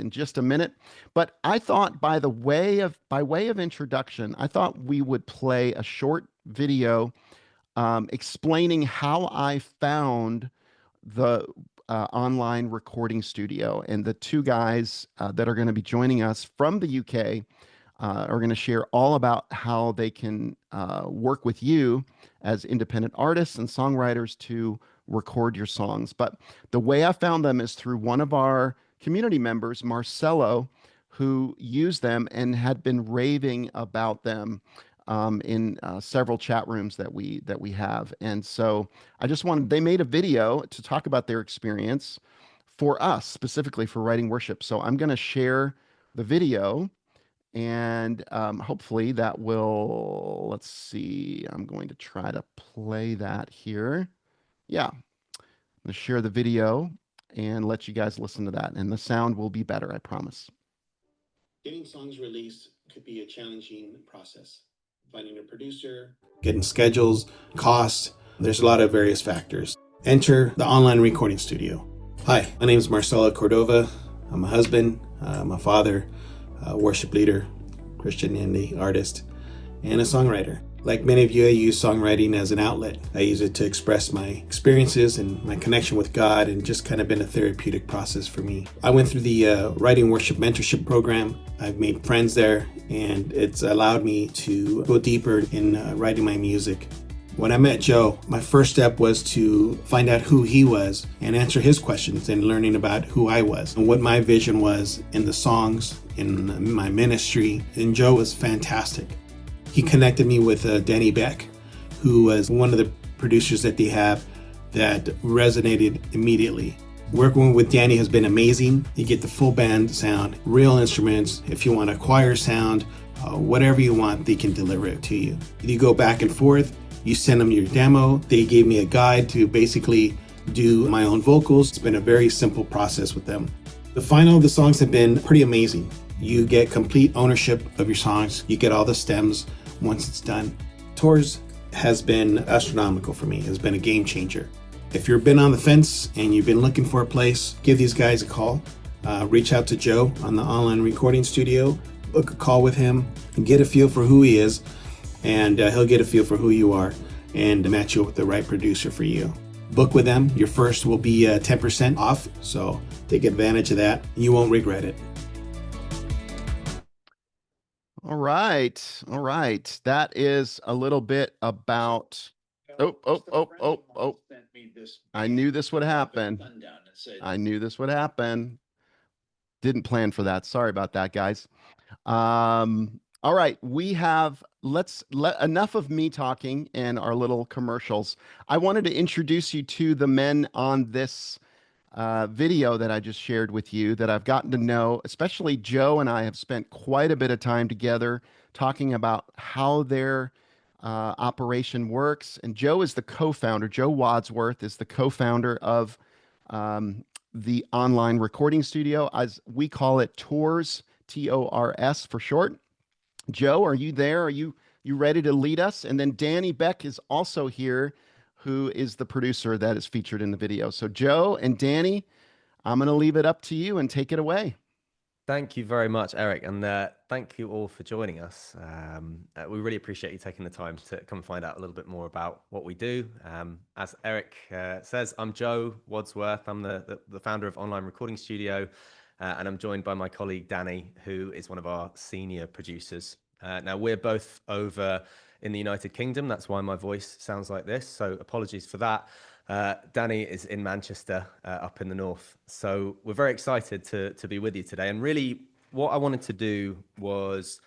in just a minute. But I thought by way of introduction, I thought we would play a short video explaining how I found the online recording studio. And the two guys that are going to be joining us from the UK are going to share all about how they can work with you as independent artists and songwriters to record your songs. But the way I found them is through one of our community members, Marcelo, who used them and had been raving about them in several chat rooms that we have. And so I just wanted, they made a video to talk about their experience for us, specifically for writing worship. So I'm going to share the video, and hopefully that will, let's see, I'm going to try to play that here. Yeah, I'm going to share the video and let you guys listen to that. And the sound will be better, I promise. Getting songs released could be a challenging process. Finding a producer, getting schedules, cost, there's a lot of various factors. Enter the online recording studio. Hi, my name is Marcelo Cordova. I'm a husband, I'm a father, a worship leader, Christian indie artist, and a songwriter. Like many of you, I use songwriting as an outlet. I use it to express my experiences and my connection with God, and just kind of been a therapeutic process for me. I went through the Writing Worship Mentorship Program. I've made friends there, and it's allowed me to go deeper in writing my music. When I met Joe, my first step was to find out who he was and answer his questions, and learning about who I was and what my vision was in the songs, in my ministry. And Joe was fantastic. He connected me with Danny Beck, who was one of the producers that they have that resonated immediately. Working with Danny has been amazing. You get the full band sound, real instruments. If you want a choir sound, whatever you want, they can deliver it to you. You go back and forth, you send them your demo. They gave me a guide to basically do my own vocals. It's been a very simple process with them. The final of the songs have been pretty amazing. You get complete ownership of your songs. You get all the stems once it's done. TORS has been astronomical for me. It's been a game changer. If you've been on the fence and you've been looking for a place, give these guys a call. Reach out to Joe on the online recording studio. Book a call with him and get a feel for who he is, and he'll get a feel for who you are and match you with the right producer for you. Book with them. Your first will be 10% off, so take advantage of that. You won't regret it. All right. All right. That is a little bit about. Oh. I knew this would happen. I knew this would happen. Didn't plan for that. Sorry about that, guys. All right. We have, enough of me talking and our little commercials. I wanted to introduce you to the men on this video that I just shared with you, that I've gotten to know. Especially Joe and I have spent quite a bit of time together talking about how their operation works. And Joe is the co-founder. Joe Wadsworth is the co-founder of the online recording studio, as we call it, TORS, TORS for short. Joe, are you there? Are you ready to lead us? And then Danny Beck is also here, who is the producer that is featured in the video. So Joe and Danny, I'm going to leave it up to you and take it away. Thank you very much, Eric, and thank you all for joining us. We really appreciate you taking the time to come and find out a little bit more about what we do. As Eric says, I'm Joe Wadsworth. I'm the founder of Online Recording Studio, and I'm joined by my colleague Danny, who is one of our senior producers. Now, we're both over in the United Kingdom. That's why my voice sounds like this, so apologies for that. Danny is in Manchester, up in the north. So we're very excited to be with you today. And really, what I wanted to do was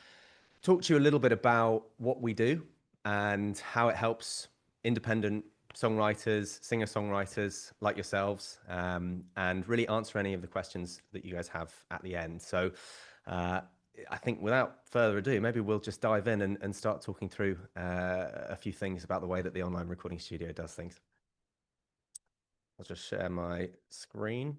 talk to you a little bit about what we do and how it helps independent songwriters, singer-songwriters like yourselves, and really answer any of the questions that you guys have at the end. So I think without further ado, maybe we'll just dive in and start talking through a few things about the way that the online recording studio does things. I'll just share my screen.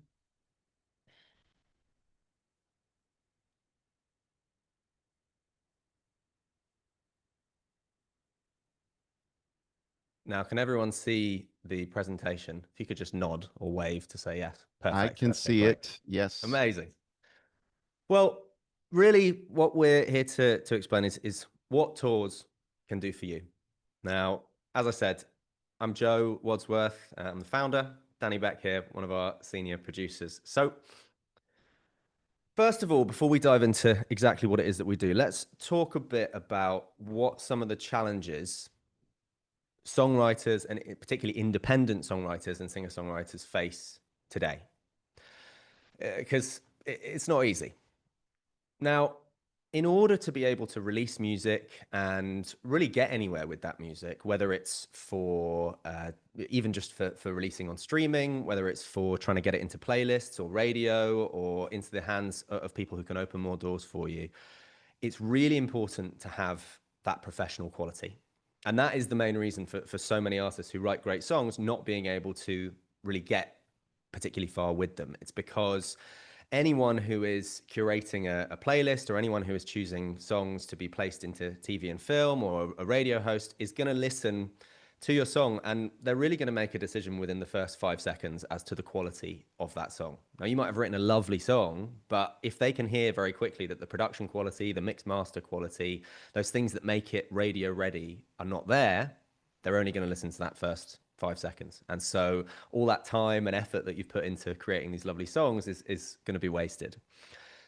Now, can everyone see the presentation? If you could just nod or wave to say yes. Perfect. I can see it. Yes. Amazing. Well, really, what we're here to explain is what TORS can do for you. Now, as I said, I'm Joe Wadsworth. I'm the founder. Danny Beck here, one of our senior producers. So, first of all, before we dive into exactly what it is that we do, let's talk a bit about what some of the challenges songwriters and particularly independent songwriters and singer-songwriters face today. Because it's not easy. Now, in order to be able to release music and really get anywhere with that music, whether it's for even just for releasing on streaming, whether it's for trying to get it into playlists or radio or into the hands of people who can open more doors for you, it's really important to have that professional quality. And that is the main reason for so many artists who write great songs not being able to really get particularly far with them. It's because anyone who is curating a playlist or anyone who is choosing songs to be placed into TV and film or a radio host is going to listen to your song, and they're really going to make a decision within the first 5 seconds as to the quality of that song. Now, you might have written a lovely song, but if they can hear very quickly that the production quality, the mix master quality, those things that make it radio ready are not there, they're only going to listen to that first 5 seconds. And so all that time and effort that you've put into creating these lovely songs is going to be wasted.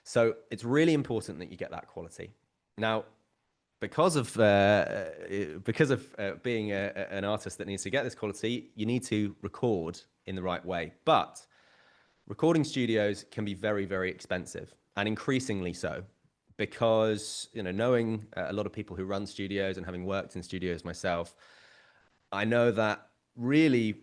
So it's really important that you get that quality. Now, because of being an artist that needs to get this quality, you need to record in the right way. But recording studios can be very, very expensive, and increasingly so, because knowing a lot of people who run studios and having worked in studios myself, I know that really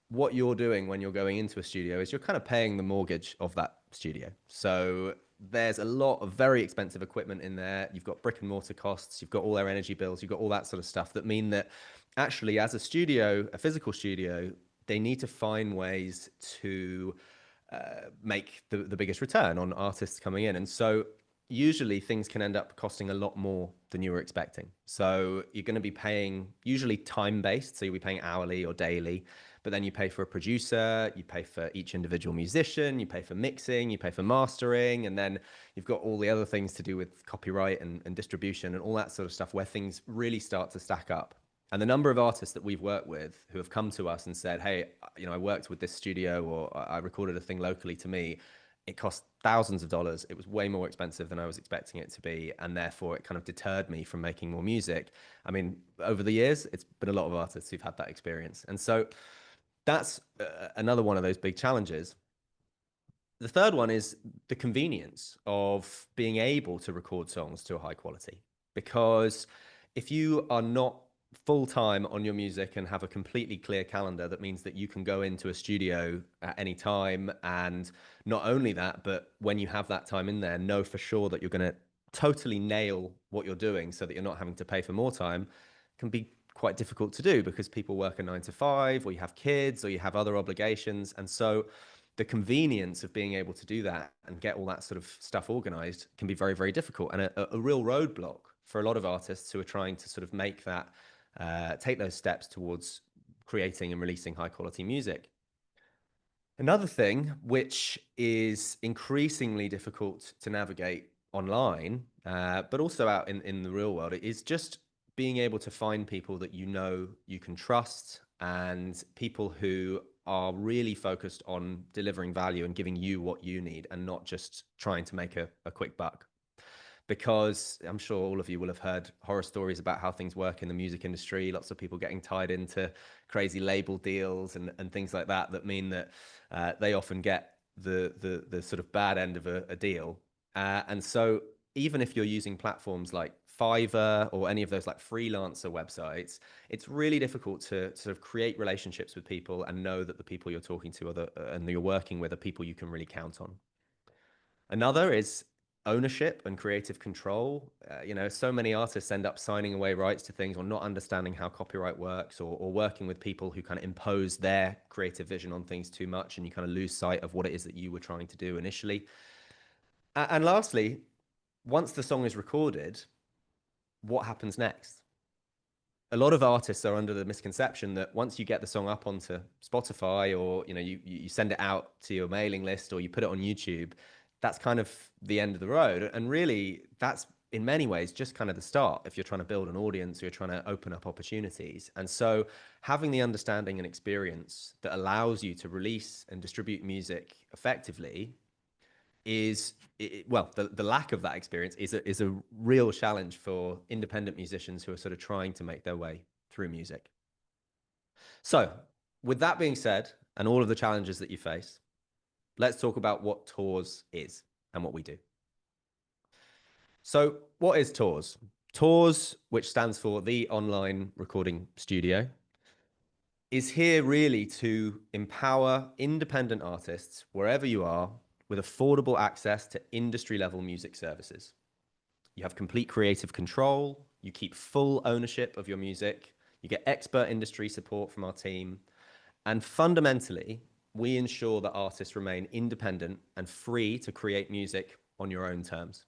what you're doing when you're going into a studio is you're kind of paying the mortgage of that studio. So there's a lot of very expensive equipment in there. You've got brick and mortar costs, you've got all their energy bills, you've got all that sort of stuff that mean that actually as a studio, a physical studio, they need to find ways to make the biggest return on artists coming in. And so usually things can end up costing a lot more than you were expecting. So you're going to be paying usually time-based, so you'll be paying hourly or daily, but then you pay for a producer, you pay for each individual musician, you pay for mixing, you pay for mastering, and then you've got all the other things to do with copyright and distribution and all that sort of stuff where things really start to stack up. And the number of artists that we've worked with who have come to us and said, hey, I worked with this studio or I recorded a thing locally to me. It cost thousands of dollars. It was way more expensive than I was expecting it to be. And therefore, it kind of deterred me from making more music. I mean, over the years, it's been a lot of artists who've had that experience. And so that's another one of those big challenges. The third one is the convenience of being able to record songs to a high quality. Because if you are not full time on your music and have a completely clear calendar, that means that you can go into a studio at any time. And not only that, but when you have that time in there, know for sure that you're going to totally nail what you're doing so that you're not having to pay for more time, can be quite difficult to do because people work a 9 to 5, or you have kids, or you have other obligations. And so the convenience of being able to do that and get all that sort of stuff organized can be very, very difficult, and a real roadblock for a lot of artists who are trying to sort of make that take those steps towards creating and releasing high quality music. Another thing which is increasingly difficult to navigate online, but also out in the real world, is just being able to find people that you can trust, and people who are really focused on delivering value and giving you what you need and not just trying to make a quick buck. Because I'm sure all of you will have heard horror stories about how things work in the music industry. Lots of people getting tied into crazy label deals and things like that mean that they often get the sort of bad end of a deal. And so even if you're using platforms like Fiverr or any of those like freelancer websites, it's really difficult to sort of create relationships with people and know that the people you're talking to and you're working with are people you can really count on. Another is ownership and creative control. So many artists end up signing away rights to things or not understanding how copyright works, or working with people who kind of impose their creative vision on things too much, and you kind of lose sight of what it is that you were trying to do initially. And lastly, once the song is recorded, what happens next? A lot of artists are under the misconception that once you get the song up onto Spotify, or you send it out to your mailing list, or you put it on YouTube, that's kind of the end of the road. And really, that's in many ways just kind of the start if you're trying to build an audience or you're trying to open up opportunities. And so having the understanding and experience that allows you to release and distribute music effectively is well, the lack of that experience is a real challenge for independent musicians who are sort of trying to make their way through music. So with that being said, and all of the challenges that you face, let's talk about what TORS is and what we do. So what is TORS? TORS, which stands for the Online Recording Studio, is here really to empower independent artists wherever you are with affordable access to industry level music services. You have complete creative control, you keep full ownership of your music, you get expert industry support from our team, and fundamentally, we ensure that artists remain independent and free to create music on your own terms.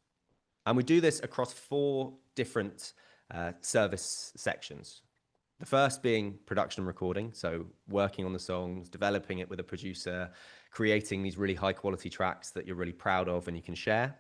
And we do this across 4 different service sections. The first being production and recording, so working on the songs, developing it with a producer, creating these really high quality tracks that you're really proud of and you can share.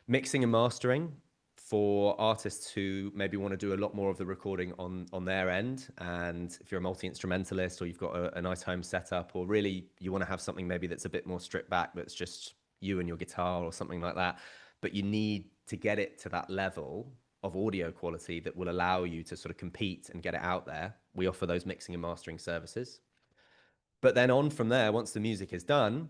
Mixing and mastering for artists who maybe want to do a lot more of the recording on their end. And if you're a multi-instrumentalist or you've got a nice home setup, or really you want to have something maybe that's a bit more stripped back, that's just you and your guitar or something like that, but you need to get it to that level of audio quality that will allow you to sort of compete and get it out there, we offer those mixing and mastering services. But then on from there, once the music is done,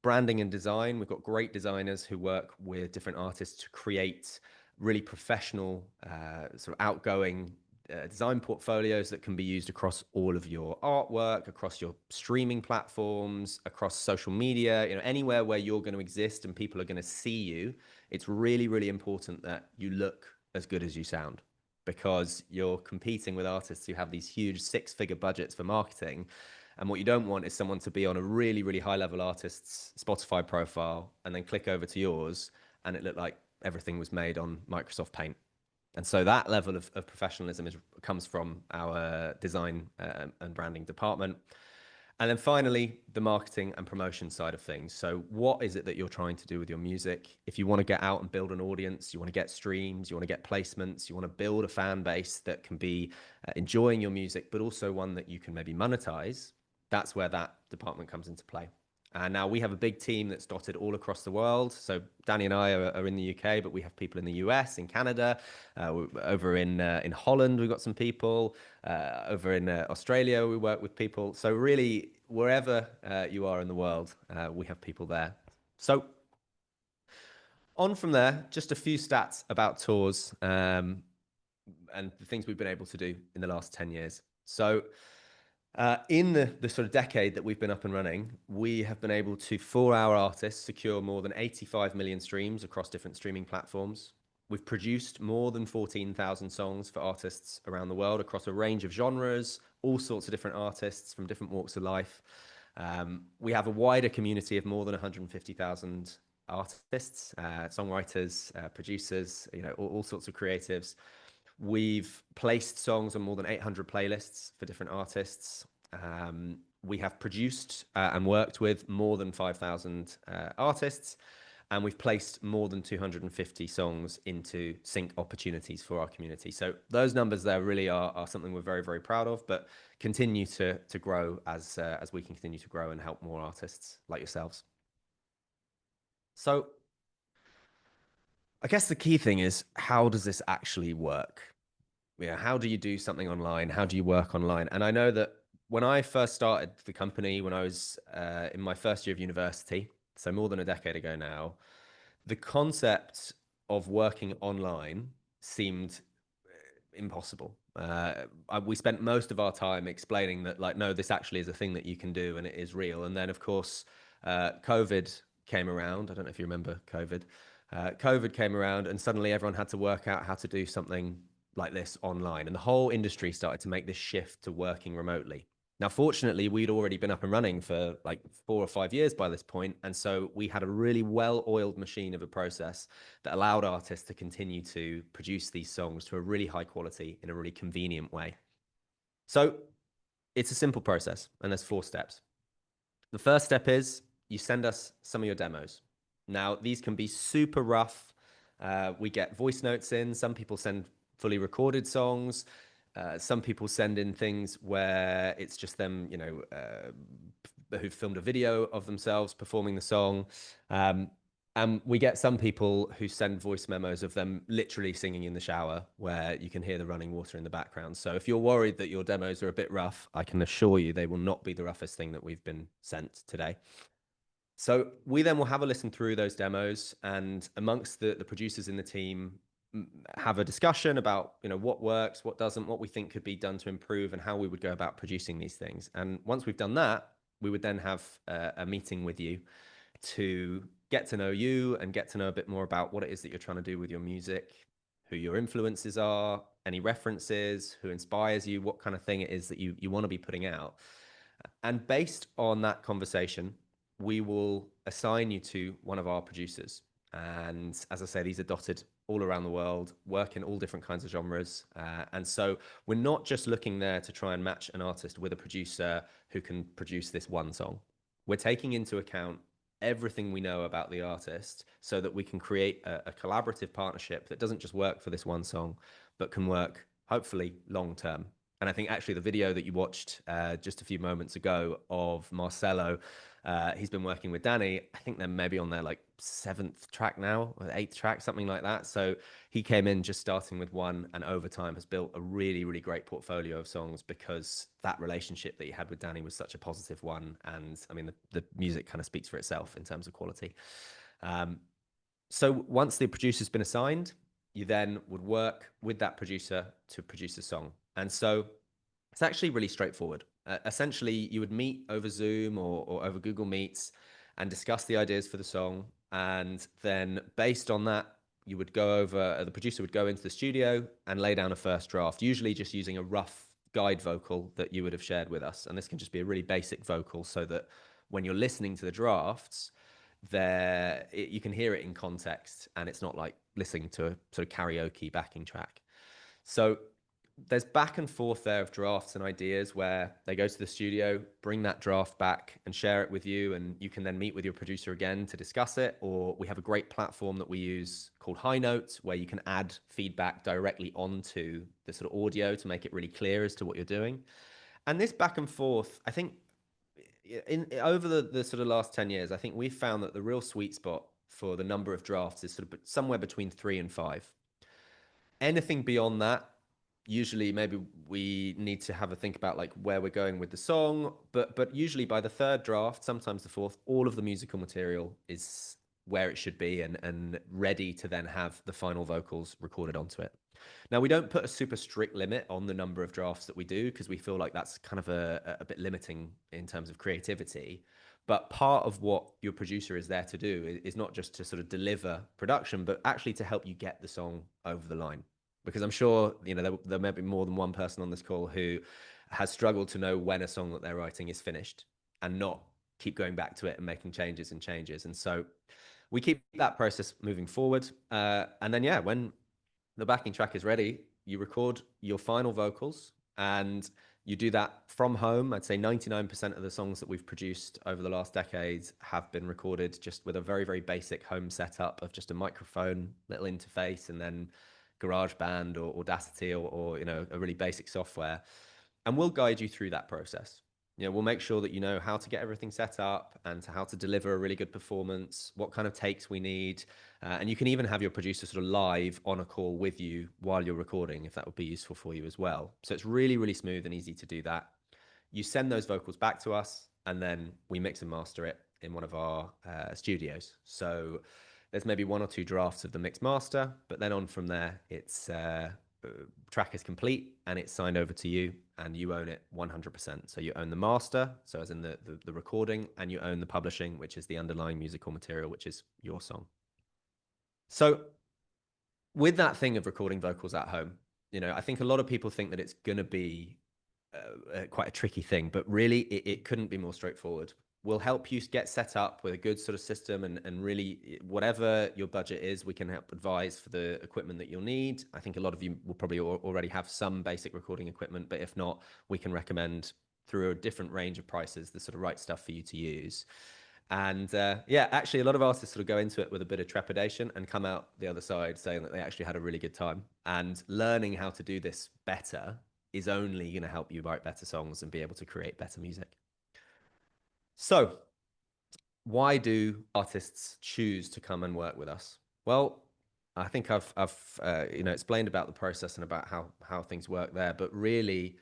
branding and design, we've got great designers who work with different artists to create really professional, sort of outgoing design portfolios that can be used across all of your artwork, across your streaming platforms, across social media, anywhere where you're going to exist and people are going to see you. It's really, really important that you look as good as you sound, because you're competing with artists who have these huge 6-figure budgets for marketing. And what you don't want is someone to be on a really, really high level artist's Spotify profile and then click over to yours and it looked like everything was made on Microsoft Paint. And so that level of professionalism comes from our design and branding department. And then finally, the marketing and promotion side of things. So what is it that you're trying to do with your music? If you want to get out and build an audience, you want to get streams, you want to get placements, you want to build a fan base that can be enjoying your music, but also one that you can maybe monetize, that's where that department comes into play. And now we have a big team that's dotted all across the world. So Danny and I are in the UK, but we have people in the US, in Canada, over in Holland, we've got some people. Over in Australia, we work with people. So really, wherever you are in the world, we have people there. So on from there, just a few stats about TORS and the things we've been able to do in the last 10 years. So in the sort of decade that we've been up and running, we have been able to, for our artists, secure more than 85 million streams across different streaming platforms. We've produced more than 14,000 songs for artists around the world across a range of genres, all sorts of different artists from different walks of life. We have a wider community of more than 150,000 artists, songwriters, producers, all sorts of creatives. We've placed songs on more than 800 playlists for different artists. We have produced and worked with more than 5,000 artists, and we've placed more than 250 songs into sync opportunities for our community. So those numbers there really are something we're very, very proud of, but continue to grow as we can continue to grow and help more artists like yourselves. So I guess the key thing is, how does this actually work? How do you do something online? How do you work online? And I know that when I first started the company, when I was in my first year of university, so more than a decade ago now, the concept of working online seemed impossible. We spent most of our time explaining that, like, no, this actually is a thing that you can do and it is real. And then, of course, COVID came around. I don't know if you remember COVID. COVID came around and suddenly everyone had to work out how to do something like this online. And the whole industry started to make this shift to working remotely. Now, fortunately, we'd already been up and running for like 4 or 5 years by this point. And so we had a really well-oiled machine of a process that allowed artists to continue to produce these songs to a really high quality in a really convenient way. So it's a simple process, and there's 4 steps. The first step is you send us some of your demos. Now, these can be super rough. We get voice notes in. Some people send fully recorded songs. Some people send in things where it's just them, who've filmed a video of themselves performing the song. And we get some people who send voice memos of them literally singing in the shower where you can hear the running water in the background. So if you're worried that your demos are a bit rough, I can assure you they will not be the roughest thing that we've been sent today. So we then will have a listen through those demos, and amongst the producers in the team, have a discussion about what works, what doesn't, what we think could be done to improve, and how we would go about producing these things. And once we've done that, we would then have a meeting with you to get to know you and get to know a bit more about what it is that you're trying to do with your music, who your influences are, any references, who inspires you, what kind of thing it is that you want to be putting out. And based on that conversation, we will assign you to one of our producers. And as I say, these are dotted all around the world, work in all different kinds of genres. And so we're not just looking there to try and match an artist with a producer who can produce this one song. We're taking into account everything we know about the artist so that we can create a collaborative partnership that doesn't just work for this one song, but can work hopefully long term. And I think actually the video that you watched just a few moments ago of Marcelo, he's been working with Danny. I think they're maybe on their like 7th track now, or 8th track, something like that. So he came in just starting with one, and over time has built a really, really great portfolio of songs because that relationship that he had with Danny was such a positive one. And I mean, the music kind of speaks for itself in terms of quality. So once the producer's been assigned, you then would work with that producer to produce a song. And so it's actually really straightforward. Essentially, you would meet over Zoom or over Google Meets and discuss the ideas for the song. And then based on that, you would go over, the producer would go into the studio and lay down a first draft, usually just using a rough guide vocal that you would have shared with us. And this can just be a really basic vocal so that when you're listening to the drafts, you can hear it in context and it's not like listening to a sort of karaoke backing track. So there's back and forth there of drafts and ideas where they go to the studio, bring that draft back and share it with you, and you can then meet with your producer again to discuss it. Or we have a great platform that we use called High Note, where you can add feedback directly onto the sort of audio to make it really clear as to what you're doing. And this back and forth, I think over the sort of last 10 years, I think we've found that the real sweet spot for the number of drafts is sort of somewhere between 3 and 5. Anything beyond that, usually maybe we need to have a think about like where we're going with the song, but usually by the 3rd draft, sometimes the 4th, all of the musical material is where it should be and ready to then have the final vocals recorded onto it. Now, we don't put a super strict limit on the number of drafts that we do because we feel like that's kind of a bit limiting in terms of creativity. But part of what your producer is there to do is not just to sort of deliver production, but actually to help you get the song over the line. Because I'm sure there may be more than one person on this call who has struggled to know when a song that they're writing is finished and not keep going back to it and making changes and changes. And so we keep that process moving forward. And then, yeah, when the backing track is ready, you record your final vocals and you do that from home. I'd say 99% of the songs that we've produced over the last decade have been recorded just with a very, very basic home setup of just a microphone, little interface, and then GarageBand or Audacity or a really basic software. And we'll guide you through that process. We'll make sure that you know how to get everything set up and how to deliver a really good performance, what kind of takes we need. And you can even have your producer sort of live on a call with you while you're recording, if that would be useful for you as well. So it's really, really smooth and easy to do that. You send those vocals back to us, and then we mix and master it in one of our studios. So there's maybe 1 or 2 drafts of the mix master, but then on from there, it's track is complete and it's signed over to you and you own it 100%. So you own the master, so as in the recording, and you own the publishing, which is the underlying musical material, which is your song. So with that thing of recording vocals at home, I think a lot of people think that it's going to be quite a tricky thing, but really it couldn't be more straightforward. We'll help you get set up with a good sort of system and really whatever your budget is, we can help advise for the equipment that you'll need. I think a lot of you will probably already have some basic recording equipment, but if not, we can recommend through a different range of prices the sort of right stuff for you to use. And yeah, actually, a lot of artists sort of go into it with a bit of trepidation and come out the other side saying that they actually had a really good time. And learning how to do this better is only going to help you write better songs and be able to create better music. So, why do artists choose to come and work with us? Well, I think I've explained about the process and about how things work there, but really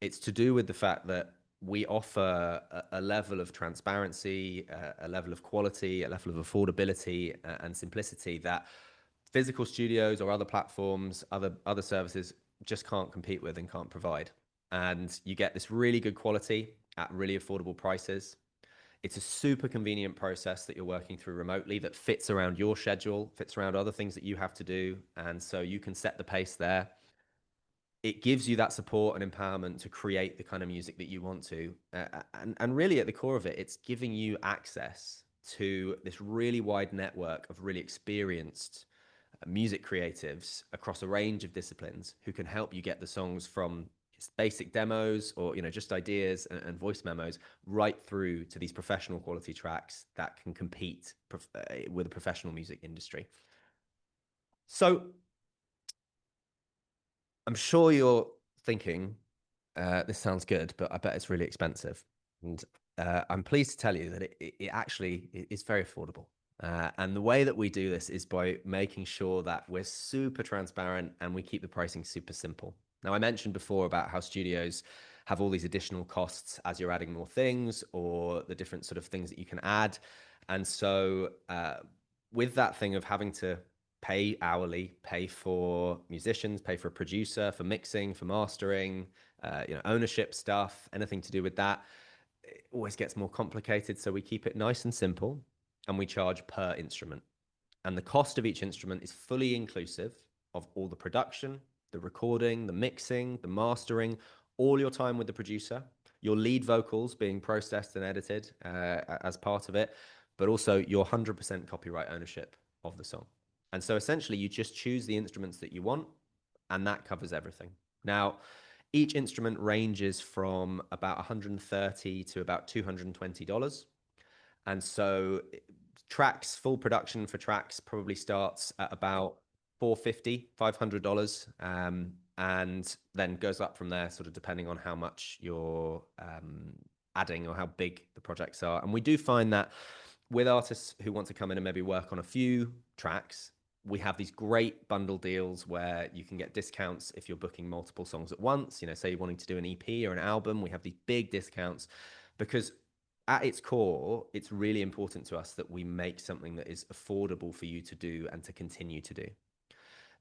it's to do with the fact that we offer a level of transparency, a level of quality, a level of affordability, and simplicity that physical studios or other platforms, other services just can't compete with and can't provide. And you get this really good quality at really affordable prices. It's a super convenient process that you're working through remotely that fits around your schedule, fits around other things that you have to do. And so you can set the pace there. It gives you that support and empowerment to create the kind of music that you want to. And really, at the core of it, it's giving you access to this really wide network of really experienced music creatives across a range of disciplines who can help you get the songs from basic demos or just ideas and voice memos right through to these professional quality tracks that can compete with the professional music industry. So I'm sure you're thinking, this sounds good, but I bet it's really expensive. And I'm pleased to tell you that it actually is very affordable. And the way that we do this is by making sure that we're super transparent and we keep the pricing super simple. Now, I mentioned before about how studios have all these additional costs as you're adding more things or the different sort of things that you can add. And so with that thing of having to pay hourly, pay for musicians, pay for a producer, for mixing, for mastering, ownership stuff, anything to do with that, it always gets more complicated. So we keep it nice and simple and we charge per instrument. And the cost of each instrument is fully inclusive of all the production, the recording, the mixing, the mastering, all your time with the producer, your lead vocals being processed and edited as part of it, but also your 100% copyright ownership of the song. And so essentially you just choose the instruments that you want and that covers everything. Now, each instrument ranges from about $130 to about $220. And so tracks, full production for tracks probably starts at about $450, $500, and then goes up from there, sort of depending on how much you're adding or how big the projects are. And we do find that with artists who want to come in and maybe work on a few tracks, we have these great bundle deals where you can get discounts if you're booking multiple songs at once. Say you're wanting to do an EP or an album, we have these big discounts because at its core, it's really important to us that we make something that is affordable for you to do and to continue to do.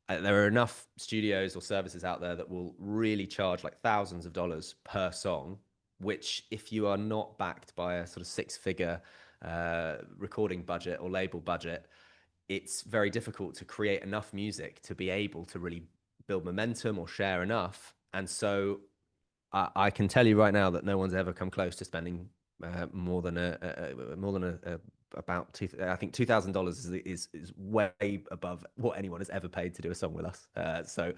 There are enough studios or services out there that will really charge like thousands of dollars per song, which if you are not backed by a sort of six-figure recording budget or label budget, it's very difficult to create enough music to be able to really build momentum or share enough. And so I can tell you right now that no one's ever come close to spending more than about I think $2,000 is way above what anyone has ever paid to do a song with us. So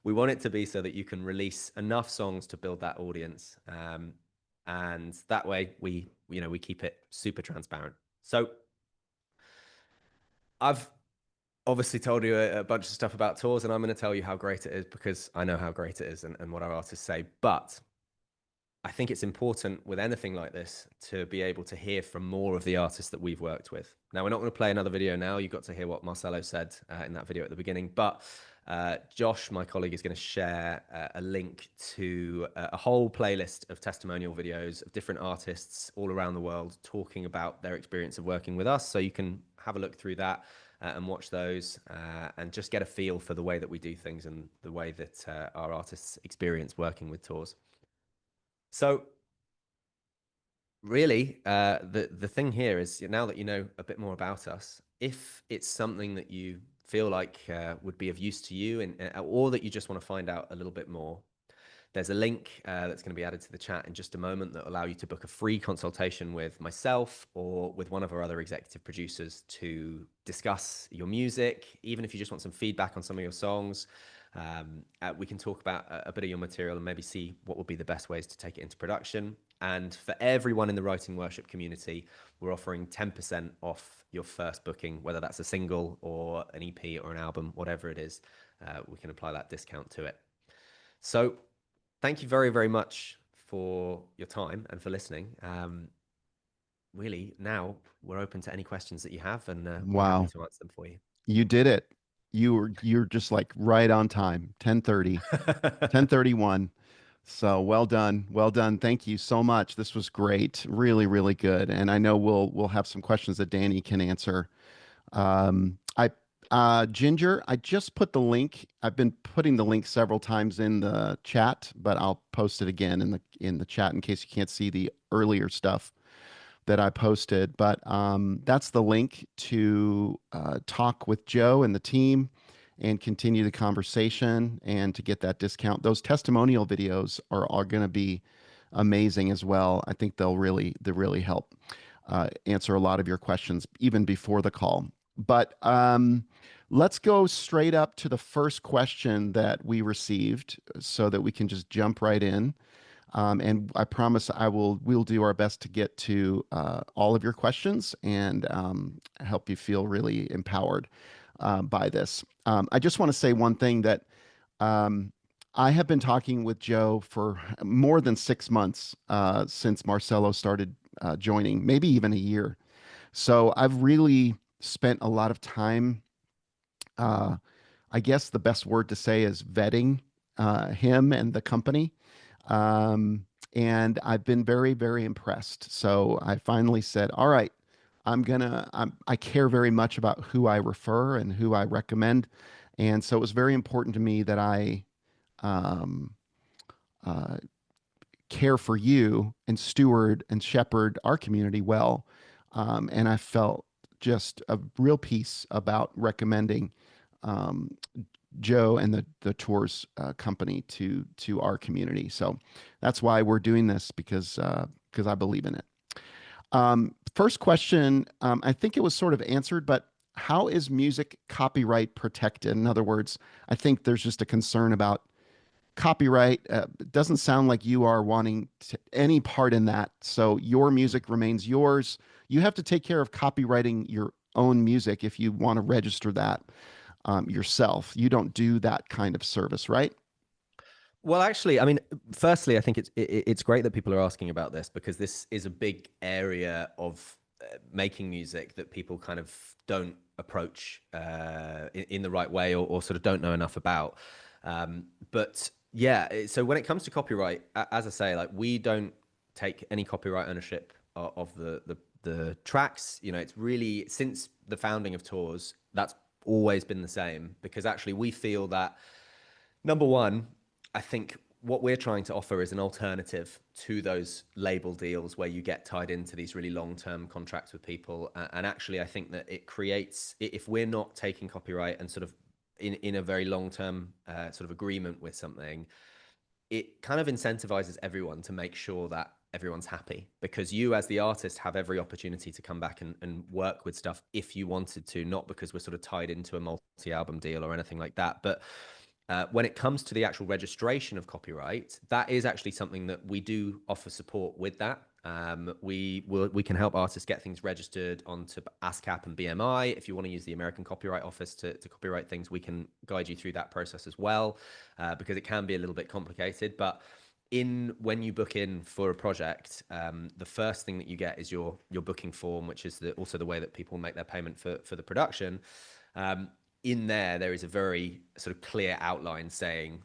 we want it to be so that you can release enough songs to build that audience, and that way we keep it super transparent. So I've obviously told you a bunch of stuff about TORS, and I'm going to tell you how great it is because I know how great it is and what our artists say. But I think it's important with anything like this to be able to hear from more of the artists that we've worked with. Now, we're not going to play another video now. You got to hear what Marcelo said in that video at the beginning. But Josh, my colleague, is going to share a link to a whole playlist of testimonial videos of different artists all around the world talking about their experience of working with us. So you can have a look through that and watch those and just get a feel for the way that we do things and the way that our artists experience working with TORS. So really, the thing here is now that you know a bit more about us, if it's something that you feel like would be of use to you or that you just want to find out a little bit more, there's a link that's going to be added to the chat in just a moment that will allow you to book a free consultation with myself or with one of our other executive producers to discuss your music, even if you just want some feedback on some of your songs. We can talk about a bit of your material and maybe see what would be the best ways to take it into production. And for everyone in the Writing Worship community, we're offering 10% off your first booking, whether that's a single or an EP or an album, whatever it is. We can apply that discount to it. So thank you very, very much for your time and for listening. Really, now we're open to any questions that you have, and we're happy Wow. to answer them for you. You did it. You're just like right on time. 10:30, 10:31. So well done. Well done. Thank you so much. This was great. Really, really good. And I know we'll have some questions that Danny can answer. I Ginger, I just put the link. I've been putting the link several times in the chat, but I'll post it again in the chat in case you can't see the earlier stuff that I posted. But that's the link to talk with Joe and the team and continue the conversation and to get that discount. Those testimonial videos are going to be amazing as well. I think they really help answer a lot of your questions even before the call. But let's go straight up to the first question that we received so that we can just jump right in. And I promise we'll do our best to get to all of your questions and help you feel really empowered by this. I just want to say one thing that I have been talking with Joe for more than 6 months since Marcelo started joining, maybe even a year. So I've really spent a lot of time. I guess the best word to say is vetting him and the company. And I've been very, very impressed. So I finally said, all right, I care very much about who I refer and who I recommend. And so it was very important to me that I um, uh, care for you and steward and shepherd our community well. And I felt just a real peace about recommending um, Joe and the TORS company to our community. So that's why we're doing this because I believe in it. First question, I think it was sort of answered, but how is music copyright protected? In other words, I think there's just a concern about copyright. It doesn't sound like you are wanting any part in that. So your music remains yours. You have to take care of copywriting your own music if you want to register that yourself. You don't do that kind of service, right? Well, actually, I mean, firstly, I think it's great that people are asking about this because this is a big area of making music that people kind of don't approach in the right way or sort of don't know enough about. But yeah, so when it comes to copyright, as I say, like we don't take any copyright ownership of the tracks. You know, it's really since the founding of Tours, that's always been the same because actually we feel that number one, I think what we're trying to offer is an alternative to those label deals where you get tied into these really long-term contracts with people. And actually, I think that it creates, if we're not taking copyright and sort of in a very long-term sort of agreement with something, it kind of incentivizes everyone to make sure that everyone's happy because you as the artist have every opportunity to come back and work with stuff if you wanted to, not because we're sort of tied into a multi-album deal or anything like that. But when it comes to the actual registration of copyright, that is actually something that we do offer support with that. We can help artists get things registered onto ASCAP and BMI. If you want to use the American Copyright Office to copyright things, we can guide you through that process as well, because it can be a little bit complicated. But when you book in for a project, the first thing that you get is your booking form, which is also the way that people make their payment for the production. In there is a very sort of clear outline saying,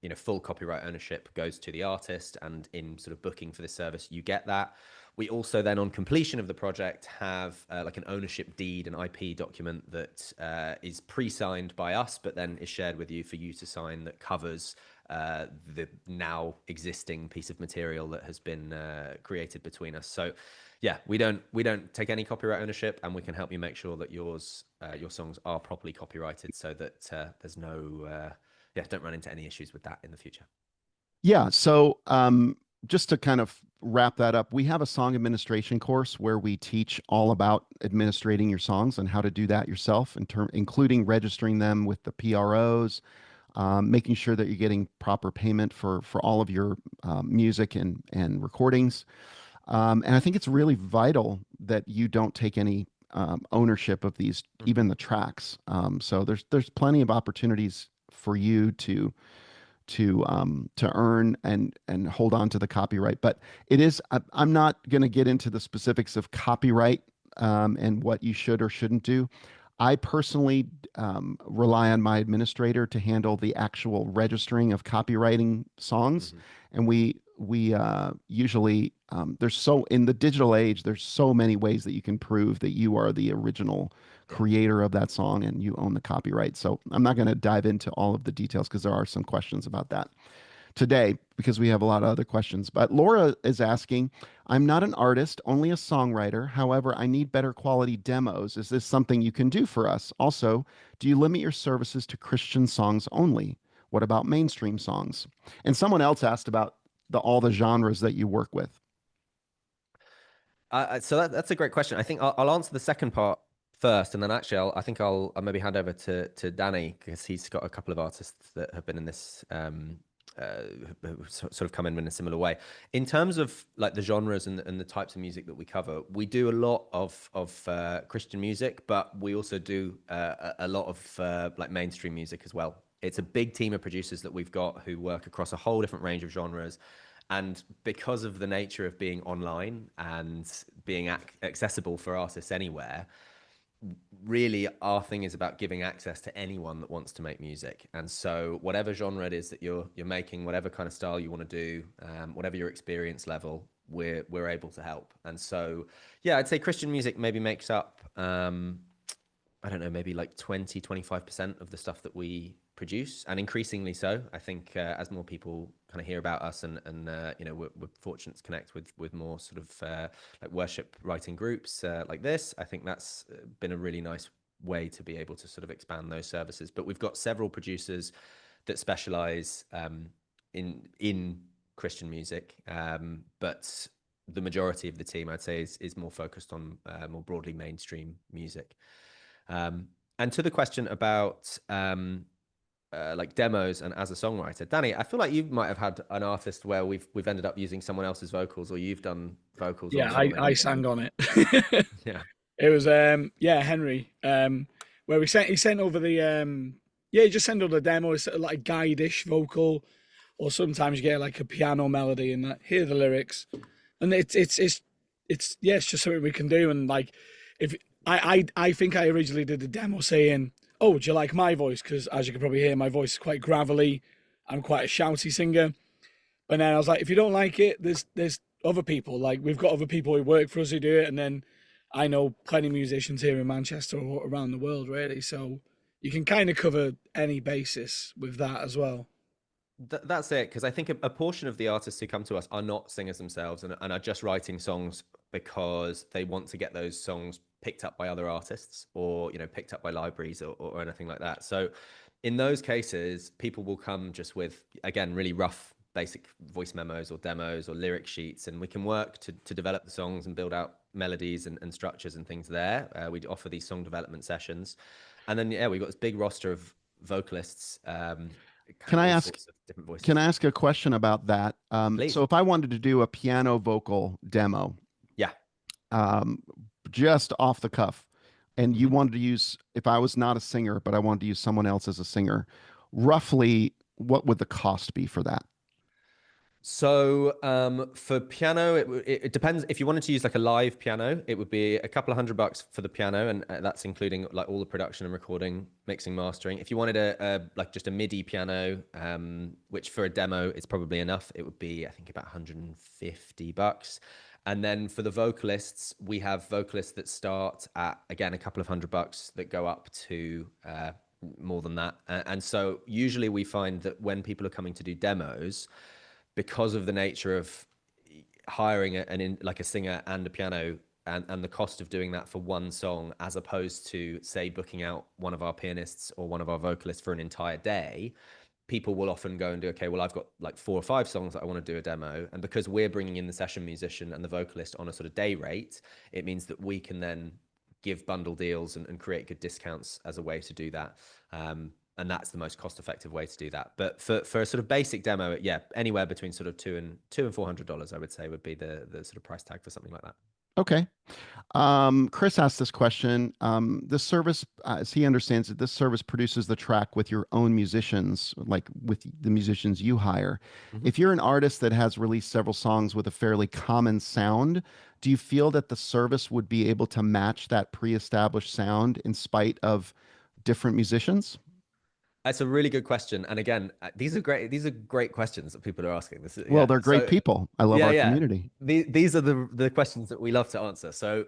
you know, full copyright ownership goes to the artist, and in sort of booking for the service, you get that. We also then, on completion of the project, have like an ownership deed, an IP document that is pre-signed by us, but then is shared with you for you to sign that covers the now existing piece of material that has been created between us. So yeah, we don't take any copyright ownership, and we can help you make sure that your songs are properly copyrighted, so that there's no don't run into any issues with that in the future. Yeah. So just to kind of wrap that up, we have a song administration course where we teach all about administrating your songs and how to do that yourself, including registering them with the PROs, making sure that you're getting proper payment for all of your music and recordings. And I think it's really vital that you don't take any ownership of these, even the tracks. So there's plenty of opportunities for you to earn and hold on to the copyright. But I'm not going to get into the specifics of copyright and what you should or shouldn't do. I personally rely on my administrator to handle the actual registering of copywriting songs, Hmm. and we usually there's so in the digital age there's so many ways that you can prove that you are the original Yeah. creator of that song and you own the copyright. So I'm not going to dive into all of the details because there are some questions about that today because we have a lot of other questions. But Laura is asking, I'm not an artist, only a songwriter. However, I need better quality demos. Is this something you can do for us? Also, do you limit your services to Christian songs only? What about mainstream songs? And someone else asked about all the genres that you work with. So that's a great question. I think I'll answer the second part first, and then actually I think I'll maybe hand over to Danny because he's got a couple of artists that have been in this who sort of come in a similar way. In terms of like the genres and the types of music that we cover, we do a lot of Christian music, but we also do a lot of like mainstream music as well. It's a big team of producers that we've got who work across a whole different range of genres. And because of the nature of being online and being accessible for artists anywhere, really our thing is about giving access to anyone that wants to make music. And so whatever genre it is that you're making, whatever kind of style you want to do, whatever your experience level, we're able to help. And so yeah, I'd say Christian music maybe makes up I don't know, maybe like 20, 25% of the stuff that we produce, and increasingly so. I think as more people kind of hear about us, and you know, we're fortunate to connect with more sort of like worship writing groups like this. I think that's been a really nice way to be able to sort of expand those services. But we've got several producers that specialize in Christian music, but the majority of the team, I'd say, is more focused on more broadly mainstream music. And to the question about like demos and as a songwriter, Danny, I feel like you might have had an artist where we've ended up using someone else's vocals, or you've done vocals on Yeah, a song, I maybe. sang on it. Yeah. It was yeah, Henry. Where he sent over the yeah, he just sent over the demo. It's sort of like a guide-ish vocal, or sometimes you get like a piano melody and that. Hear the lyrics, and it's yeah, it's just something we can do. And like, if I think I originally did the demo saying, "Oh, do you like my voice?" Because as you can probably hear, my voice is quite gravelly. I'm quite a shouty singer. But then I was like, if you don't like it, there's other people. Like we've got other people who work for us who do it, and then I know plenty of musicians here in Manchester or around the world, really. So you can kind of cover any basis with that as well. That's it, because I think a portion of the artists who come to us are not singers themselves, and are just writing songs because they want to get those songs picked up by other artists, or you know, picked up by libraries, or anything like that. So in those cases, people will come just with, again, really rough basic voice memos or demos or lyric sheets, and we can work to develop the songs and build out melodies and structures and things there. We offer these song development sessions, and then yeah, we've got this big roster of vocalists, kind Can of I all ask sorts of different can voices. I ask a question about that? So Please. if I wanted to do a piano vocal demo, Yeah. um, just off the cuff, and you Mhm. wanted to use, if I was not a singer, but I wanted to use someone else as a singer, roughly what would the cost be for that? So for piano, it depends. If you wanted to use like a live piano, it would be a couple of $100 for the piano, and that's including like all the production and recording, mixing, mastering. If you wanted a like just a MIDI piano, which for a demo is probably enough, it would be, I think, about $150. And then for the vocalists, we have vocalists that start at, again, a couple of $100 that go up to more than that. And so usually we find that when people are coming to do demos, because of the nature of hiring like a singer and a piano, and the cost of doing that for one song, as opposed to say booking out one of our pianists or one of our vocalists for an entire day, people will often go and do, okay, well, I've got like 4 or 5 songs that I want to do a demo, and because we're bringing in the session musician and the vocalist on a sort of day rate, it means that we can then give bundle deals and create good discounts as a way to do that. And that's the most cost-effective way to do that. But for a sort of basic demo, yeah, anywhere between sort of $200 and $400, I would say would be the sort of price tag for something like that. Okay. Chris asked this question. This service, as he understands it, this service produces the track with your own musicians, like with the musicians you hire. Mm-hmm. If you're an artist that has released several songs with a fairly common sound, do you feel that the service would be able to match that pre-established sound in spite of different musicians? That's a really good question. And again, these are great questions that people are asking. This is, Well, yeah. they're great So people. I love our yeah. community. These are the questions that we love to answer. So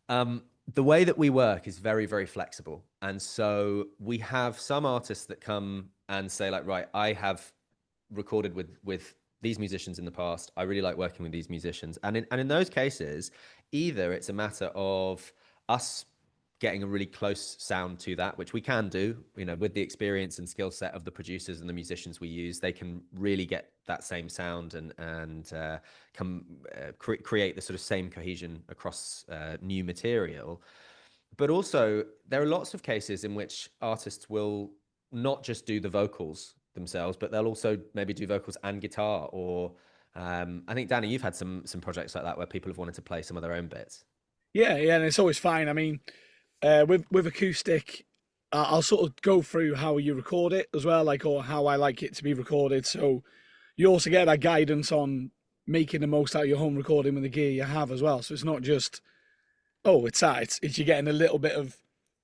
the way that we work is very, very flexible. And so we have some artists that come and say like, right, I have recorded with these musicians in the past. I really like working with these musicians. And in those cases, either it's a matter of us getting a really close sound to that, which we can do, with the experience and skill set of the producers and the musicians we use, they can really get that same sound and create the sort of same cohesion across new material. But also, there are lots of cases in which artists will not just do the vocals themselves, but they'll also maybe do vocals and guitar. Or I think, Danny, you've had some projects like that where people have wanted to play some of their own bits. Yeah, and it's always fine. I mean, with acoustic, I'll sort of go through how you record it as well, like, or how I like it to be recorded. So you also get that guidance on making the most out of your home recording with the gear you have as well. So it's not just, oh, it's that. It's you're getting a little bit of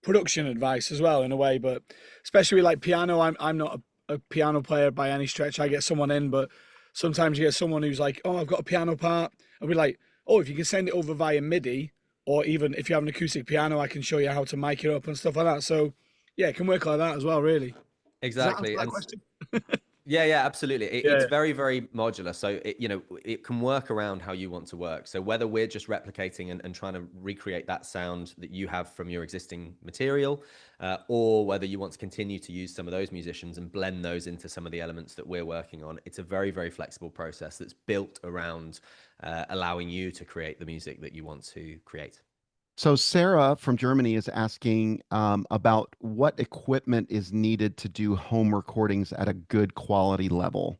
production advice as well in a way. But especially with like piano, I'm not a piano player by any stretch. I get someone in, but sometimes you get someone who's like, oh, I've got a piano part. I'll be like, oh, if you can send it over via MIDI, or even if you have an acoustic piano, I can show you how to mic it up and stuff like that. So yeah, it can work like that as well, really. Exactly. Does that answer that question? Yeah, absolutely. Yeah. It's very, very modular. So it can work around how you want to work. So whether we're just replicating and trying to recreate that sound that you have from your existing material, or whether you want to continue to use some of those musicians and blend those into some of the elements that we're working on, it's a very, very flexible process that's built around allowing you to create the music that you want to create. So Sarah from Germany is asking about what equipment is needed to do home recordings at a good quality level.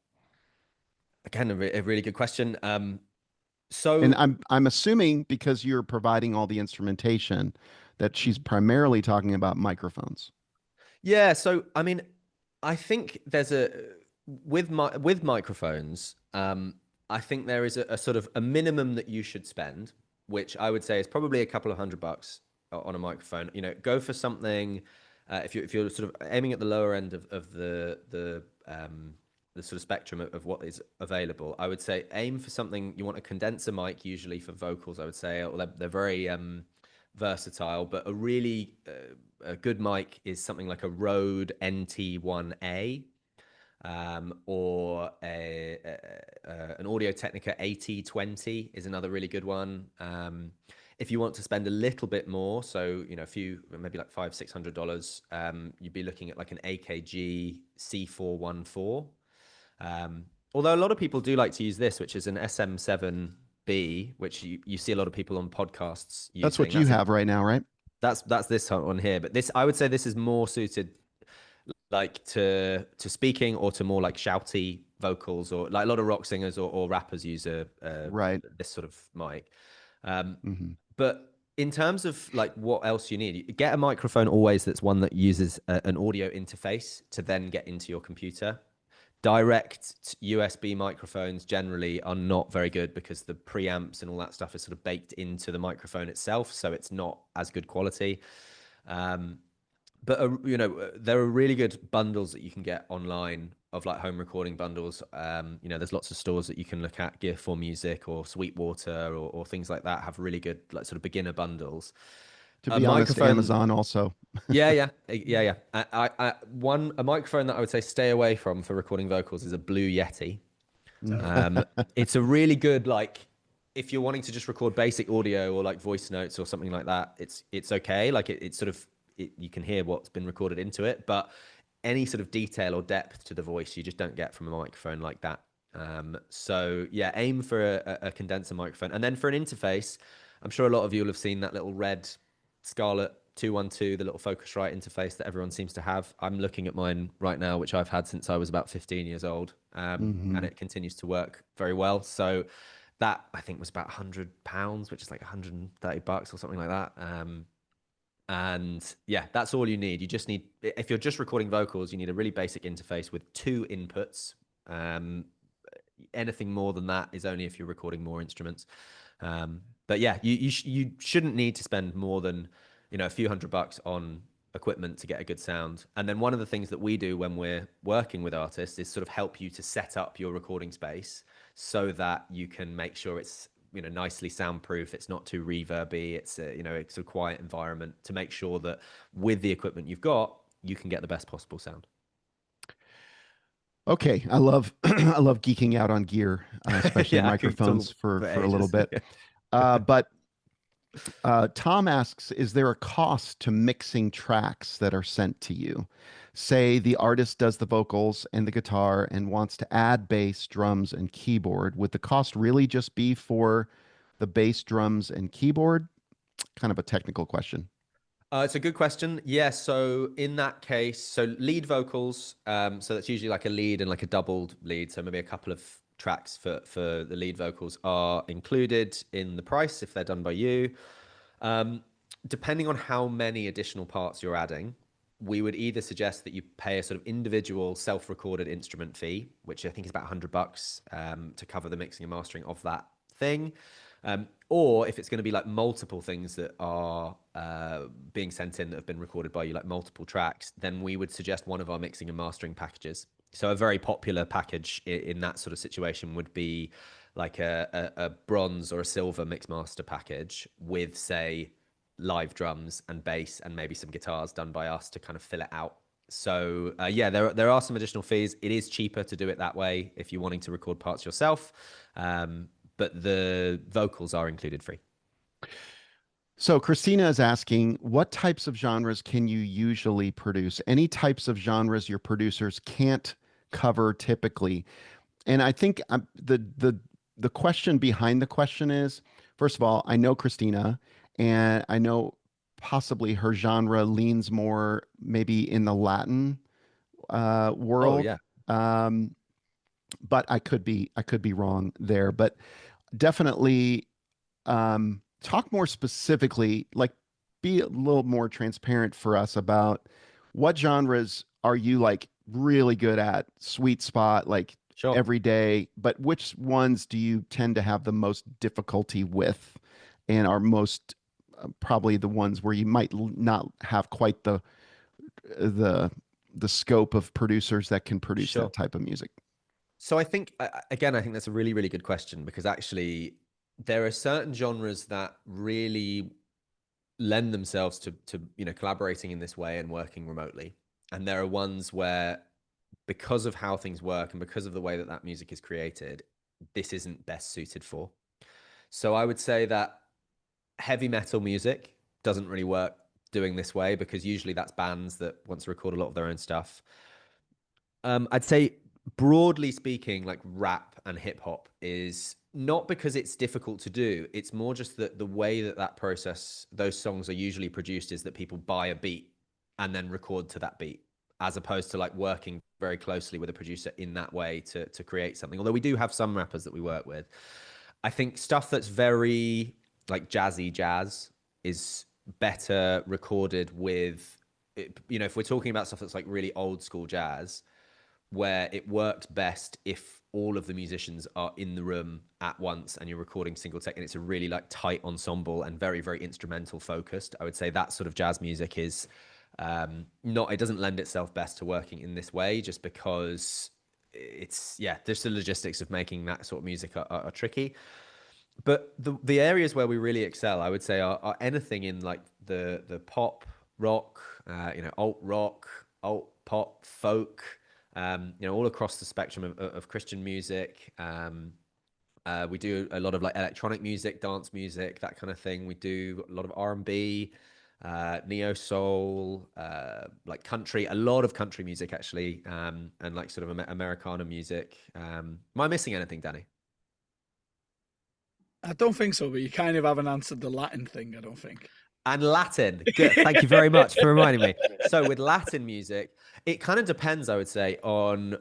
Again, a really good question. And So I'm assuming because you're providing all the instrumentation that she's primarily talking about microphones. yeah, so I mean, I think there's with microphones. I think there is a sort of a minimum that you should spend, which I would say is probably a couple of $100 on a microphone. Go for something if you're sort of aiming at the lower end of the sort of spectrum of what is available. I would say aim for something. You want a condenser mic usually for vocals. I would say they're very versatile, but a really a good mic is something like a Rode NT1A. Or an Audio Technica AT20 is another really good one. If you want to spend a little bit more, so a few, maybe like $500-600, you'd be looking at like an AKG C414. Although a lot of people do like to use this, which is an SM7B, which you see a lot of people on podcasts using. That's what you have right now, right? That's this one here, but I would say this is more suited like to speaking or to more like shouty vocals, or like a lot of rock singers or rappers use Right. this sort of mic. Mm-hmm. But in terms of like what else you need, get a microphone always that's one that uses an audio interface to then get into your computer. Direct USB microphones generally are not very good because the preamps and all that stuff is sort of baked into the microphone itself, so it's not as good quality. But there are really good bundles that you can get online of like home recording bundles. There's lots of stores that you can look at, Gear4Music or Sweetwater or things like that have really good like sort of beginner bundles. To be honest, Amazon also. Yeah. A microphone that I would say stay away from for recording vocals is a Blue Yeti. It's a really good, like, if you're wanting to just record basic audio or like voice notes or something like that, it's okay. Like it's sort of, you can hear what's been recorded into it, but any sort of detail or depth to the voice you just don't get from a microphone like that. So yeah, aim for a condenser microphone. And then for an interface, I'm sure a lot of you will have seen that little red Scarlett 212, the little Focusrite interface that everyone seems to have. I'm looking at mine right now, which I've had since I was about 15 years old, and it continues to work very well. So that I think was about £100, which is like $130 or something like that. And yeah, that's all you need. You just need, if you're just recording vocals, you need a really basic interface with 2 inputs. Anything more than that is only if you're recording more instruments. But yeah, you shouldn't need to spend more than, a few $100 on equipment to get a good sound. And then one of the things that we do when we're working with artists is sort of help you to set up your recording space so that you can make sure it's, nicely soundproof. It's not too reverby. It's it's a quiet environment to make sure that with the equipment you've got, you can get the best possible sound. Okay, I love I love geeking out on gear, especially Yeah, I could microphones talk for for a little ages. bit. But Tom asks, is there a cost to mixing tracks that are sent to you? Say the artist does the vocals and the guitar and wants to add bass, drums, and keyboard. Would the cost really just be for the bass, drums, and keyboard? Kind of a technical question. It's a good question. Yeah, so in that case, so lead vocals, so that's usually like a lead and like a doubled lead, so maybe a couple of tracks for the lead vocals are included in the price if they're done by you. Um, Depending on how many additional parts you're adding, we would either suggest that you pay a sort of individual self-recorded instrument fee, which I think is about $100 to cover the mixing and mastering of that thing. Or if it's going to be like multiple things that are being sent in that have been recorded by you, like multiple tracks, then we would suggest one of our mixing and mastering packages. So a very popular package in that sort of situation would be like a bronze or a silver mix master package with, say, live drums and bass and maybe some guitars done by us to kind of fill it out. So yeah, there are some additional fees. It is cheaper to do it that way if you're wanting to record parts yourself. But the vocals are included free. So Christina is asking, what types of genres can you usually produce? Any types of genres your producers can't cover typically? And I think the question behind the question is, first of all, I know Christina, and I know possibly her genre leans more maybe in the Latin Oh world. yeah, But I could be wrong there. But definitely talk more specifically, like be a little more transparent for us about what genres are you like really good at, sweet spot, like sure. every day, but which ones do you tend to have the most difficulty with and are most probably the ones where you might not have quite the the scope of producers that can produce Sure. that type of music? So I think again, I think that's a really, really good question because actually there are certain genres that really lend themselves to collaborating in this way and working remotely. And there are ones where because of how things work and because of the way that that music is created, this isn't best suited for. So I would say that heavy metal music doesn't really work doing this way because usually that's bands that want to record a lot of their own stuff. I'd say broadly speaking, like rap and hip hop is not because it's difficult to do. It's more just that the way that that process, those songs are usually produced is that people buy a beat and then record to that beat, as opposed to like working very closely with a producer in that way to create something. Although we do have some rappers that we work with. I think stuff that's very like jazzy jazz is better recorded with, if we're talking about stuff that's like really old school jazz, where it works best if all of the musicians are in the room at once and you're recording single take and it's a really like tight ensemble and very, very instrumental focused. I would say that sort of jazz music is not, it doesn't lend itself best to working in this way just because it's, yeah, there's the logistics of making that sort of music are tricky. But the areas where we really excel, I would say, are anything in like the pop, rock, alt rock, alt pop, folk, all across the spectrum of Christian music. We do a lot of like electronic music, dance music, that kind of thing. We do a lot of R&B, neo soul, like country, a lot of country music actually, and like sort of Americana music. Am I missing anything, Danny? I don't think so, but you kind of haven't answered the Latin thing, I don't think. And Latin. Good. Thank you very much for reminding me. So with Latin music, it kind of depends, I would say, on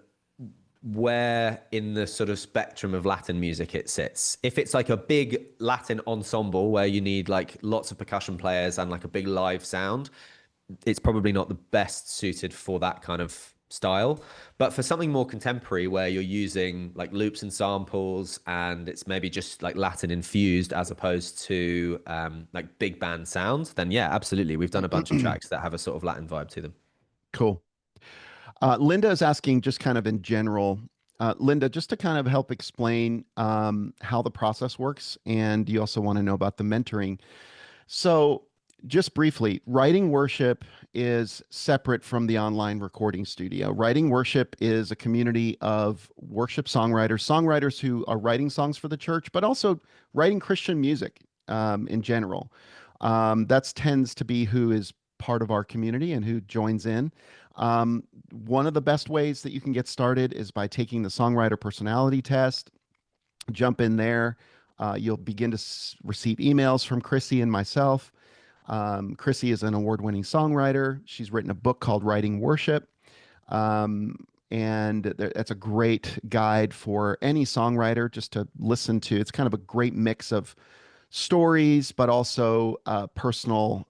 where in the sort of spectrum of Latin music it sits. If it's like a big Latin ensemble where you need like lots of percussion players and like a big live sound, it's probably not the best suited for that kind of style. But for something more contemporary where you're using like loops and samples and it's maybe just like Latin infused as opposed to like big band sounds, then yeah, absolutely. We've done a bunch of tracks that have a sort of Latin vibe to them. Cool. Linda is asking just kind of in general, Linda, just to kind of help explain how the process works. And you also want to know about the mentoring. So, just briefly, Writing Worship is separate from the online recording studio. Writing Worship is a community of worship songwriters, songwriters who are writing songs for the church, but also writing Christian music in general. That tends to be who is part of our community and who joins in. One of the best ways that you can get started is by taking the songwriter personality test. Jump in there. You'll begin to receive emails from Chrissy and myself. Chrissy is an award-winning songwriter. She's written a book called Writing Worship. And that's a great guide for any songwriter just to listen to. It's kind of a great mix of stories, but also personal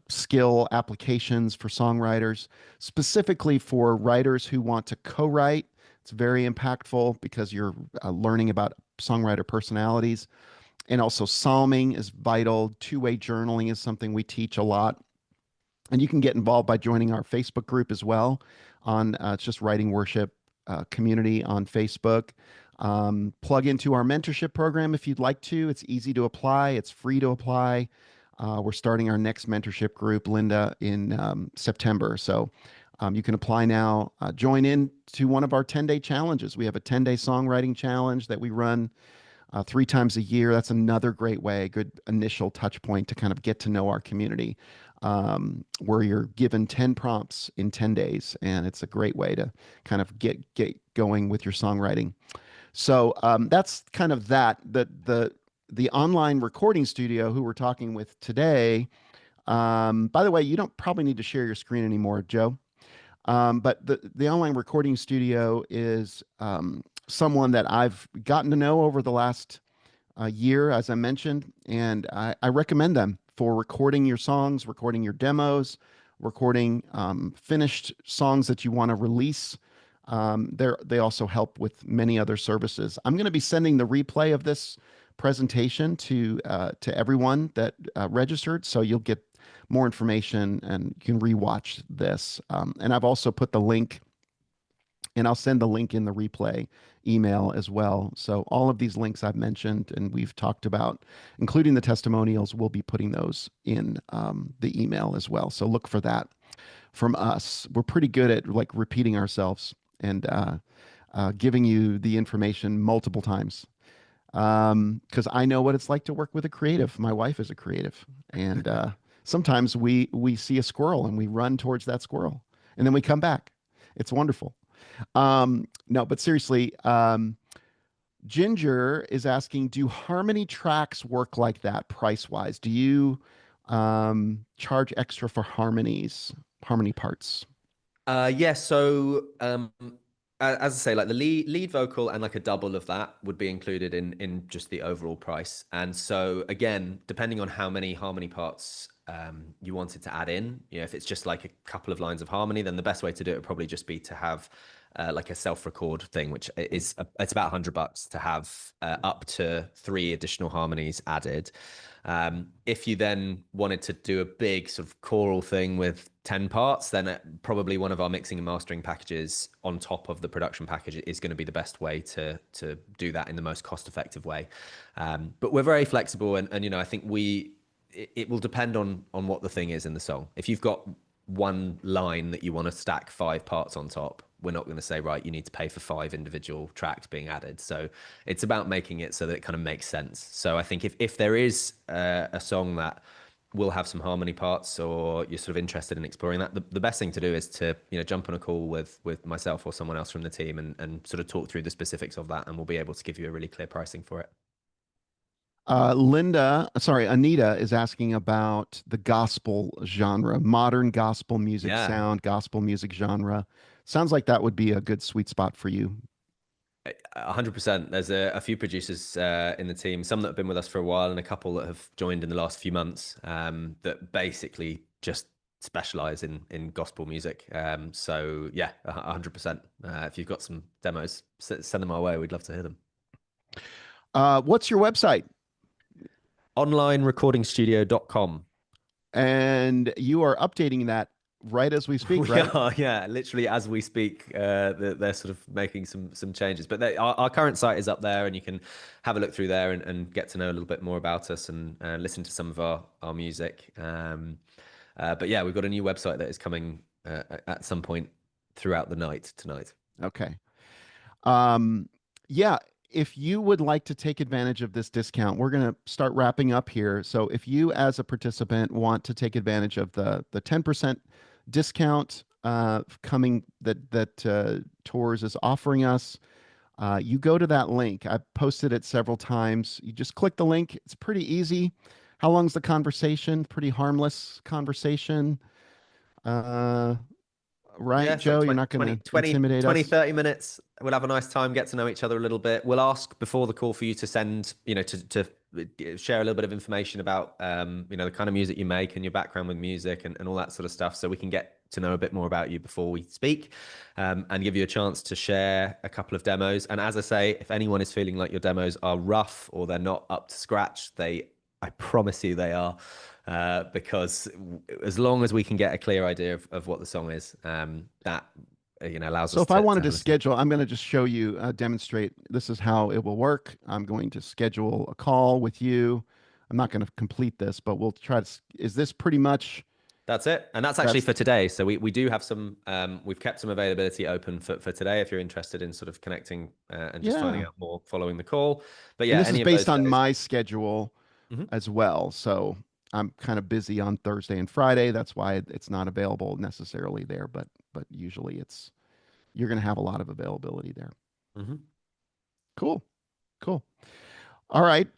skill applications for songwriters, specifically for writers who want to co-write. It's very impactful because you're learning about songwriter personalities. And also psalming is vital. Two-way journaling is something we teach a lot. And you can get involved by joining our Facebook group as well on it's just Writing Worship community on Facebook. Plug into our mentorship program if you'd like to. It's easy to apply. It's free to apply. We're starting our next mentorship group, Linda, in September. So you can apply now. Join in to one of our 10-day challenges. We have a 10-day songwriting challenge that we run 3 times a year. That's another great way, a good initial touch point to kind of get to know our community, where you're given 10 prompts in 10 days. And it's a great way to kind of get going with your songwriting. So that's kind of that. The online recording studio who we're talking with today, by the way, you don't probably need to share your screen anymore, Joe. But the online recording studio is someone that I've gotten to know over the last year, as I mentioned, and I recommend them for recording your songs, recording your demos, recording finished songs that you want to release. They also help with many other services. I'm going to be sending the replay of this presentation to everyone that registered, so you'll get more information and you can rewatch this. And I've also put the link, and I'll send the link in the replay email as well. So all of these links I've mentioned and we've talked about, including the testimonials, we'll be putting those in the email as well. So look for that from us. We're pretty good at like repeating ourselves and giving you the information multiple times. Because I know what it's like to work with a creative. My wife is a creative, and sometimes we see a squirrel and we run towards that squirrel, and then we come back. It's wonderful. No, but seriously, Ginger is asking, do harmony tracks work like that price-wise? Do you charge extra for harmony parts? Yeah, so as I say, like the lead vocal and like a double of that would be included in just the overall price. And so again, depending on how many harmony parts you wanted to add in, you know, if it's just like a couple of lines of harmony, then the best way to do it would probably just be to have like a self-record thing, which is it's about $100 to have up to 3 additional harmonies added. If you then wanted to do a big sort of choral thing with 10 parts, then probably one of our mixing and mastering packages on top of the production package is going to be the best way to do that in the most cost-effective way. But we're very flexible, and you know, I think it will depend on what the thing is in the song. If you've got one line that you want to stack 5 parts on top, we're not going to say, right, you need to pay for 5 individual tracks being added. So it's about making it so that it kind of makes sense. So I think if there is a song that will have some harmony parts, or you're sort of interested in exploring that, the best thing to do is to, you know, jump on a call with myself or someone else from the team and sort of talk through the specifics of that, and we'll be able to give you a really clear pricing for it. Anita is asking about the gospel genre, modern gospel music Yeah, sound, gospel music genre. Sounds like that would be a good sweet spot for you. 100%. There's a few producers in the team, some that have been with us for a while, and a couple that have joined in the last few months that basically just specialize in gospel music. So yeah, 100%. If you've got some demos, send them our way. We'd love to hear them. What's your website? Onlinerecordingstudio.com. And you are updating that right as we speak, We right? are, yeah, literally as we speak, they're sort of making some changes. But our current site is up there, and you can have a look through there and get to know a little bit more about us and listen to some of our music. But yeah, we've got a new website that is coming at some point throughout the night tonight. Okay. Um, yeah, if you would like to take advantage of this discount, we're going to start wrapping up here. So if you as a participant want to take advantage of the 10% discount coming that TORS is offering us, you go to that link. I posted it several times. You just click the link. It's pretty easy. How long's the conversation? Pretty harmless conversation. Uh, right, Yeah, it's like Joe? You're 20, not going 20, to 20, intimidate 20, us? 30 minutes. We'll have a nice time, get to know each other a little bit. We'll ask before the call for you to send, to share a little bit of information about, the kind of music you make and your background with music and all that sort of stuff. So we can get to know a bit more about you before we speak, and give you a chance to share a couple of demos. And as I say, if anyone is feeling like your demos are rough or they're not up to scratch, I promise you they are. Because as long as we can get a clear idea of what the song is, that allows So us if I to wanted have to a listen. schedule, I'm going to just show you, demonstrate this is how it will work. I'm going to schedule a call with you. I'm not going to complete this, but we'll try to, is this pretty much, That's it, and that's actually that's, for today. So we do have some. We've kept some availability open for today if you're interested in sort of connecting and just finding yeah. out more following the call. But And yeah, this is any of based those on days. my schedule Mhm. as well. So I'm kind of busy on Thursday and Friday. That's why it's not available necessarily there, but usually you're going to have a lot of availability there. Mhm. Cool. Cool. All right.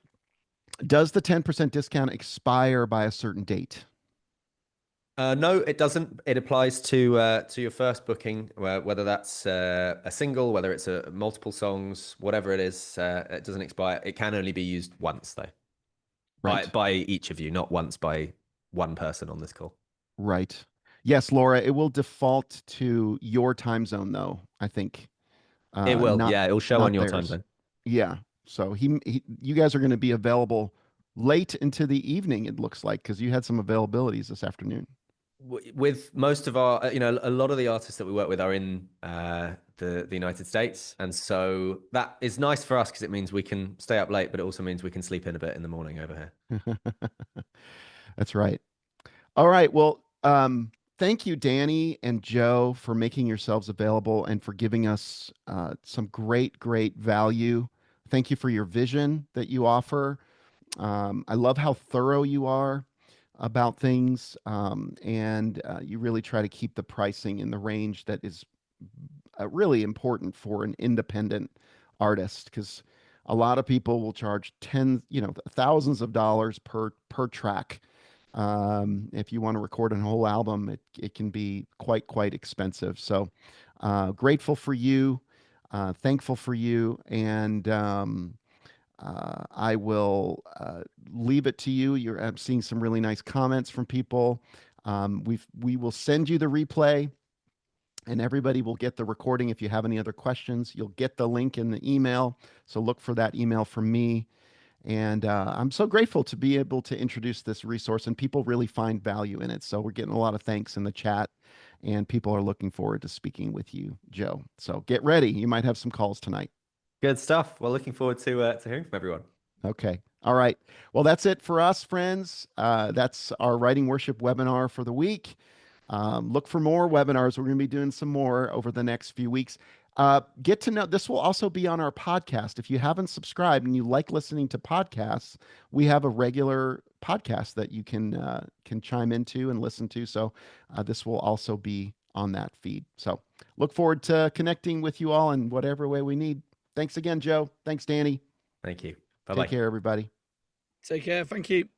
Does the 10% discount expire by a certain date? No, it doesn't. It applies to your first booking, whether that's a single, whether it's a multiple songs, whatever it is. It doesn't expire. It can only be used once though, by Right. by each of you, not once by one person on this call. Right. Yes, Laura, it will default to your time zone though, I think. It will, Not yeah, it will show on not your time theirs. zone. Yeah. So you guys are going to be available late into the evening, it looks like, because you had some availabilities this afternoon. With most of our, a lot of the artists that we work with are in the United States, and so that is nice for us because it means we can stay up late, but it also means we can sleep in a bit in the morning over here. That's right. All right. Well, thank you, Danny and Joe, for making yourselves available and for giving us some great value. Thank you for your vision that you offer. I love how thorough you are about things, and you really try to keep the pricing in the range that is really important for an independent artist because a lot of people will charge thousands of dollars per track. If you want to record a whole album, it can be quite expensive. So grateful for you, thankful for you, and I will leave it to you. I'm seeing some really nice comments from people. We will send you the replay, and everybody will get the recording. If you have any other questions, you'll get the link in the email. So look for that email from me. And I'm so grateful to be able to introduce this resource, and people really find value in it. So we're getting a lot of thanks in the chat, and people are looking forward to speaking with you, Joe. So get ready. You might have some calls tonight. Good stuff. Well, looking forward to hearing from everyone. Okay. All right. Well, that's it for us, friends. That's our writing worship webinar for the week. Look for more webinars. We're going to be doing some more over the next few weeks. Get to know this will also be on our podcast. If you haven't subscribed and you like listening to podcasts, we have a regular podcast that you can chime into and listen to. So this will also be on that feed. So look forward to connecting with you all in whatever way we need. Thanks again, Joe. Thanks, Danny. Thank you. Take Bye-bye. care, everybody. Take care. Thank you.